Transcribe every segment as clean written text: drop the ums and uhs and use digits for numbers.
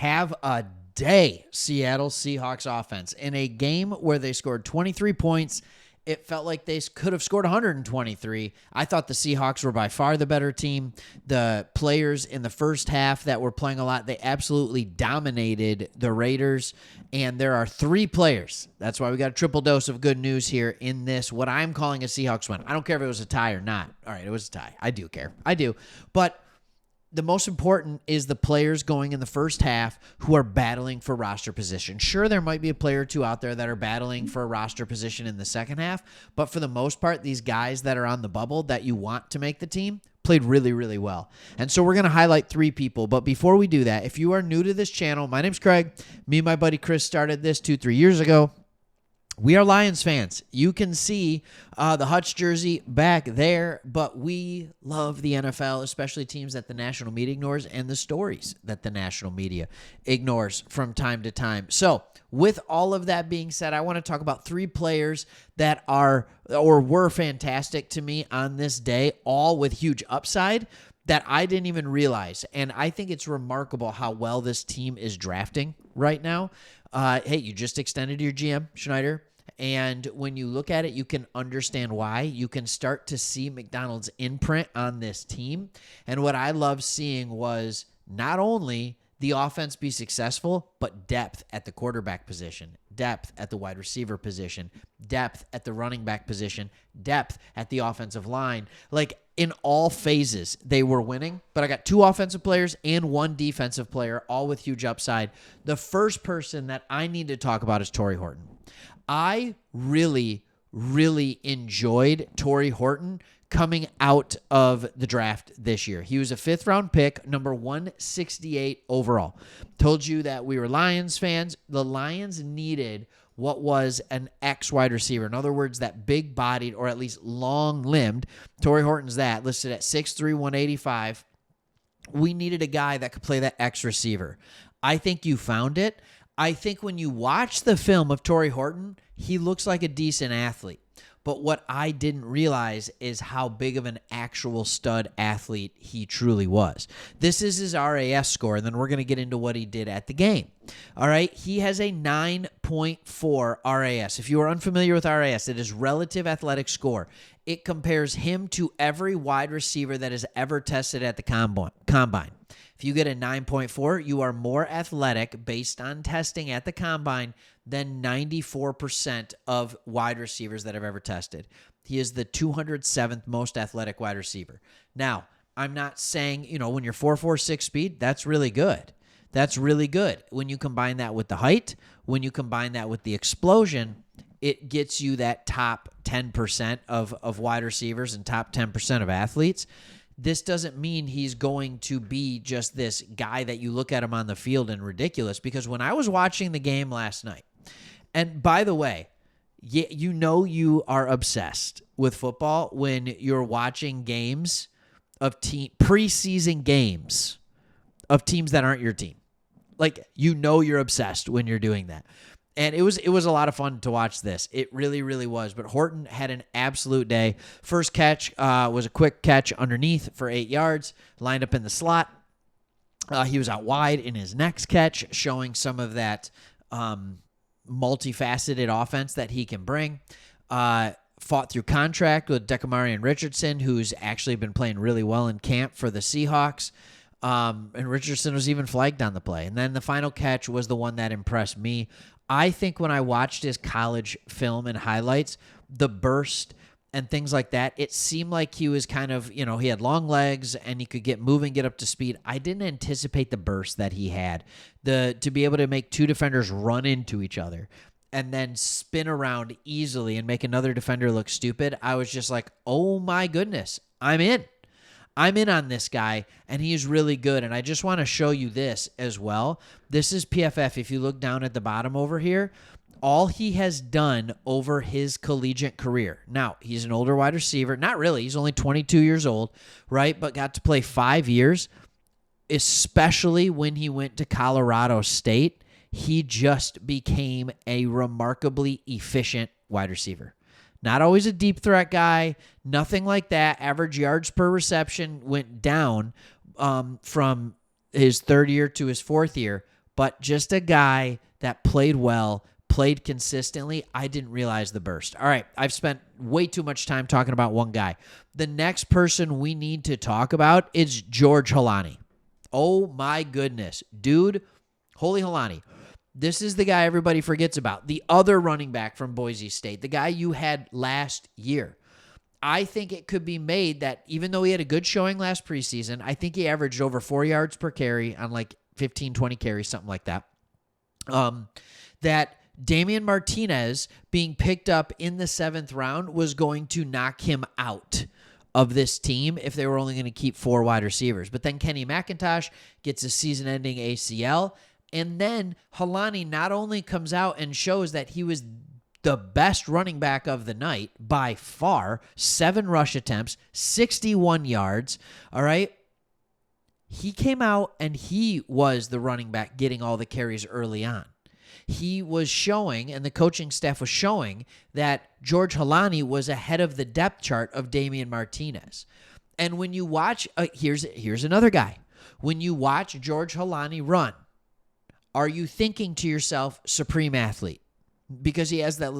have a day, Seattle Seahawks offense. In a game where they scored 23 points, it felt like they could have scored 123. I thought the Seahawks were by far the better team. The players in the first half that were playing a lot, they absolutely dominated the Raiders. And there are 3 players. That's why we got a triple dose of good news here in this, what I'm calling a Seahawks win. I don't care if it was a tie or not. All right, it was a tie. I do care. I do. But the most important is the players going in the first half who are battling for roster position. Sure, there might be a player or two out there that are battling for a roster position in the second half, but for the most part, these guys that are on the bubble that you want to make the team played really, really well. And so we're going to highlight 3 people. But before we do that, if you are new to this channel, my name's Craig. Me and my buddy Chris started this 2-3 years ago. We are Lions fans. You can see the Hutch jersey back there, but we love the NFL, especially teams that the national media ignores and the stories that the national media ignores from time to time. So with all of that being said, I want to talk about 3 players that are or were fantastic to me on this day, all with huge upside that I didn't even realize. And I think it's remarkable how well this team is drafting right now. Hey, you just extended your GM, Schneider. And when you look at it, you can understand why. You can start to see McDonald's imprint on this team. And what I love seeing was not only the offense be successful, but depth at the quarterback position, depth at the wide receiver position, depth at the running back position, depth at the offensive line. Like in all phases, they were winning, but I got 2 offensive players and 1 defensive player, all with huge upside. The first person that I need to talk about is Tory Horton. I really enjoyed Tory Horton coming out of the draft this year. He was a 5th-round pick, number 168 overall. Told you that we were Lions fans. The Lions needed what was an X wide receiver. In other words, that big-bodied or at least long-limbed. Tory Horton's that, listed at 6'3", 185. We needed a guy that could play that X receiver. I think you found it. I think when you watch the film of Tory Horton, he looks like a decent athlete. But what I didn't realize is how big of an actual stud athlete he truly was. This is his RAS score, and then we're going to get into what he did at the game. All right, he has a 9.4 RAS. If you are unfamiliar with RAS, it is relative athletic score. It compares him to every wide receiver that is ever tested at the combine. If you get a 9.4, you are more athletic based on testing at the combine than 94% of wide receivers that have ever tested. He is the 207th most athletic wide receiver. Now, I'm not saying, when you're 4.46 speed, that's really good. That's really good. When you combine that with the height, when you combine that with the explosion, it gets you that top 10% of wide receivers and top 10% of athletes. This doesn't mean he's going to be just this guy that you look at him on the field and ridiculous, because when I was watching the game last night, and by the way, you are obsessed with football when you're watching games of preseason games of teams that aren't your team. Like, you're obsessed when you're doing that. And it was a lot of fun to watch this. It really, really was. But Horton had an absolute day. First catch was a quick catch underneath for 8 yards, lined up in the slot. He was out wide in his next catch, showing some of that multifaceted offense that he can bring. Fought through contract with Decamarion Richardson, who's actually been playing really well in camp for the Seahawks. And Richardson was even flagged on the play. And then the final catch was the one that impressed me. I think when I watched his college film and highlights, the burst and things like that, it seemed like he was kind of, he had long legs and he could get moving, get up to speed. I didn't anticipate the burst that he had. To be able to make 2 defenders run into each other and then spin around easily and make another defender look stupid. I was just like, oh my goodness, I'm in on this guy, and he's really good. And I just want to show you this as well. This is PFF. If you look down at the bottom over here, all he has done over his collegiate career. Now, he's an older wide receiver. Not really. He's only 22 years old, right? But got to play 5 years, especially when he went to Colorado State. He just became a remarkably efficient wide receiver. Not always a deep threat guy, nothing like that. Average yards per reception went down from his 3rd year to his 4th year, but just a guy that played well, played consistently. I didn't realize the burst. All right, I've spent way too much time talking about one guy. The next person we need to talk about is George Holani. Oh my goodness. Dude, holy Holani. This is the guy everybody forgets about. The other running back from Boise State, the guy you had last year. I think it could be made that even though he had a good showing last preseason, I think he averaged over 4 yards per carry on like 15, 20 carries, something like that. That Damian Martinez being picked up in the 7th round was going to knock him out of this team if they were only going to keep 4 wide receivers. But then Kenny McIntosh gets a season-ending ACL, and then Holani not only comes out and shows that he was the best running back of the night by far, 7 rush attempts, 61 yards, all right? He came out and he was the running back getting all the carries early on. He was showing, and the coaching staff was showing, that George Holani was ahead of the depth chart of Damian Martinez. And when you watch, here's another guy. When you watch George Holani run, are you thinking to yourself, supreme athlete? Because he has that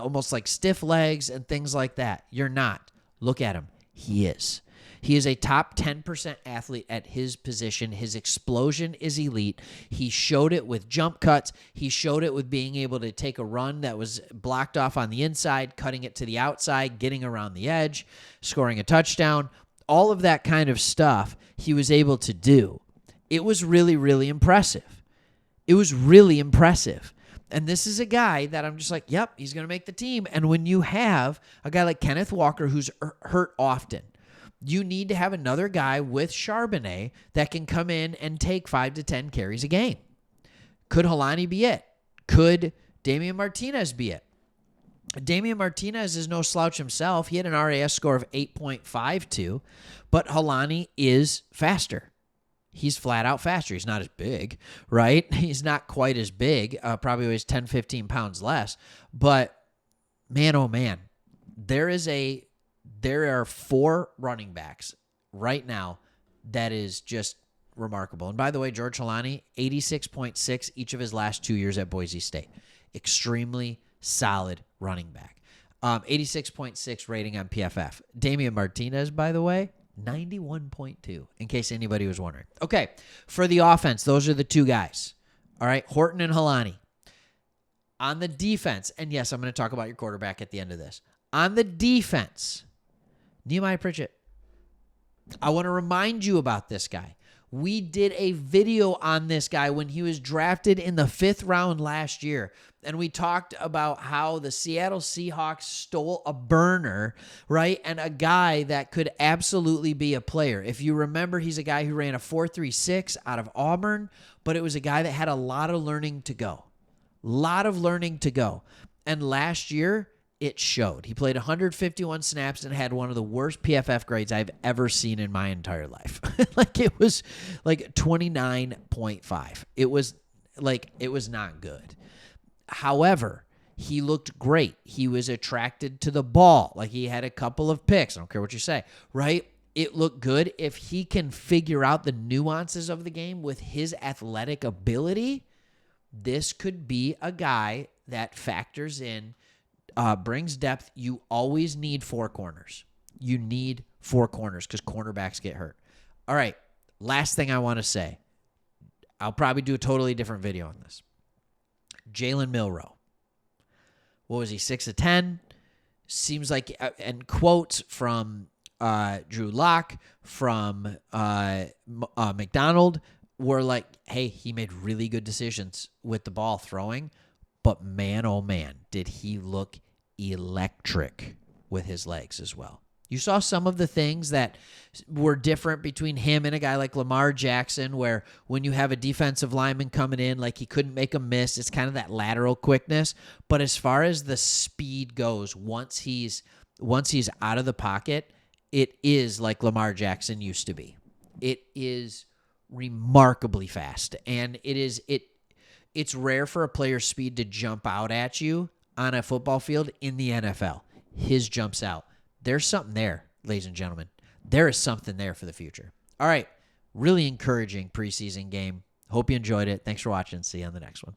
almost like stiff legs and things like that. You're not. Look at him. He is. He is a top 10% athlete at his position. His explosion is elite. He showed it with jump cuts. He showed it with being able to take a run that was blocked off on the inside, cutting it to the outside, getting around the edge, scoring a touchdown. All of that kind of stuff he was able to do. It was really, really impressive. It was really impressive. And this is a guy that I'm just like, yep, he's going to make the team. And when you have a guy like Kenneth Walker who's hurt often, you need to have another guy with Charbonnet that can come in and take 5 to 10 carries a game. Could Holani be it? Could Damian Martinez be it? Damian Martinez is no slouch himself. He had an RAS score of 8.52, but Holani is faster. He's flat out faster. He's not as big, right? He's not quite as big. Probably weighs 10, 15 pounds less. But man, oh man, there are 4 running backs right now that is just remarkable. And by the way, George Holani, 86.6 each of his last 2 years at Boise State. Extremely solid running back. 86.6 rating on PFF. Damian Martinez, by the way, 91.2, in case anybody was wondering. Okay, for the offense, those are the 2 guys. All right, Horton and Holani. On the defense, and yes, I'm going to talk about your quarterback at the end of this. On the defense, Nehemiah Pritchett. I want to remind you about this guy. We did a video on this guy when he was drafted in the 5th round last year. And we talked about how the Seattle Seahawks stole a burner, right? And a guy that could absolutely be a player. If you remember, he's a guy who ran a 4.36 out of Auburn, but it was a guy that had a lot of learning to go. And last year, it showed. He played 151 snaps and had one of the worst PFF grades I've ever seen in my entire life. It was like 29.5. It was not good. However, he looked great. He was attracted to the ball. Like, he had a couple of picks. I don't care what you say, right? It looked good. If he can figure out the nuances of the game with his athletic ability, this could be a guy that factors in, brings depth. You always need 4 corners. You need 4 corners because cornerbacks get hurt. All right, last thing I want to say. I'll probably do a totally different video on this. Jalen Milroe. What was he, 6 of 10? Seems like, and quotes from Drew Lock, from McDonald, were like, hey, he made really good decisions with the ball throwing, but man, oh man, did he look electric with his legs as well. You saw some of the things that were different between him and a guy like Lamar Jackson, where when you have a defensive lineman coming in, like he couldn't make a miss, it's kind of that lateral quickness. But as far as the speed goes, once he's out of the pocket, it is like Lamar Jackson used to be. It is remarkably fast, and it's rare for a player's speed to jump out at you on a football field in the NFL. His jumps out. There's something there, ladies and gentlemen. There is something there for the future. All right, really encouraging preseason game. Hope you enjoyed it. Thanks for watching. See you on the next one.